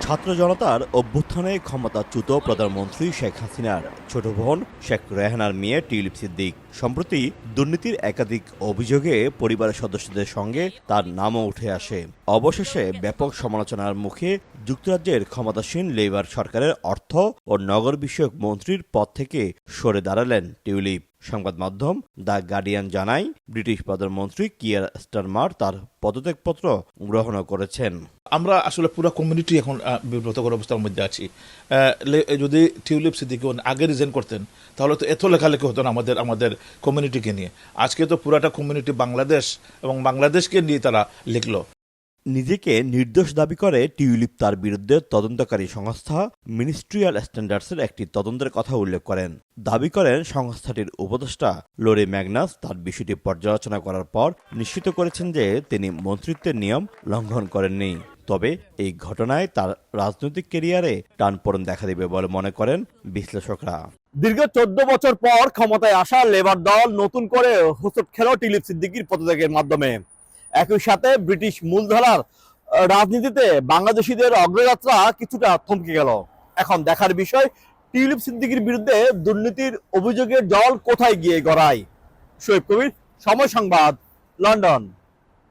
ছাত্র জনতার অভ্যুত্থানে ক্ষমতাচ্যুত প্রধানমন্ত্রী শেখ হাসিনার ছোট বোন শেখ রেহানার মেয়ে টিউলিপ সিদ্দিক সম্প্রতি দুর্নীতির একাধিক অভিযোগে পরিবারের সদস্যদের সঙ্গে তার নামও উঠে আসে। অবশেষে ব্যাপক সমালোচনার মুখে যুক্তরাজ্যের ক্ষমতাসীন লেবার সরকারের অর্থ ও নগর বিষয়ক মন্ত্রীর পদ থেকে সরে দাঁড়ালেন টিউলিপ। সংবাদ মাধ্যম দ্য গার্ডিয়ান জানায়, ব্রিটিশ প্রধানমন্ত্রী কিয়ার স্টারমার তার পদত্যাগপত্র গ্রহণও করেছেন। আমরা আসলে পুরো কমিউনিটি এখন বিব্রতকর অবস্থার মধ্যে আছি। যদি টিউলিপ সিদ্দিক আগে রিজাইন করতেন তাহলে তো এত লেখালেখি হতো না আমাদের কমিউনিটিকে নিয়ে। আজকে তো পুরাটা কমিউনিটি বাংলাদেশ এবং বাংলাদেশকে নিয়ে তারা লিখলো। নিজেকে নির্দোষ দাবি করে টিউলিপ তার বিরুদ্ধে তদন্তকারী সংস্থা মিনিস্ট্রিয়াল স্ট্যান্ডার্ডসের একটি তদন্তের কথা উল্লেখ করেন। দাবি করেন সংস্থাটির উপদেষ্টা লরি ম্যাগনাস তার বিষয়টি পর্যালোচনা করার পর নিশ্চিত করেছেন যে তিনি মন্ত্রিত্বের নিয়ম লঙ্ঘন করেননি। তবে এই ঘটনায় তার রাজনৈতিক ক্যারিয়ারে টানপোড়েন দেখা দেবে বলে মনে করেন বিশ্লেষকরা। দীর্ঘ 14 বছর পর ক্ষমতায় আসা লেবার দল নতুন করে হোঁচট খেল টিউলিপ সিদ্দিকীর পদত্যাগের মাধ্যমে। একই সাথে ব্রিটিশ মূলধারার রাজনীতিতে বাংলাদেশিদের অগ্রযাত্রা কিছুটা থমকে গেল। এখন দেখার বিষয় টিউলিপ সিদ্দিকীর বিরুদ্ধে দুর্নীতির অভিযোগের জল কোথায় গিয়ে গড়ায়। শোয়েব কবির, সময় সংবাদ, লন্ডন।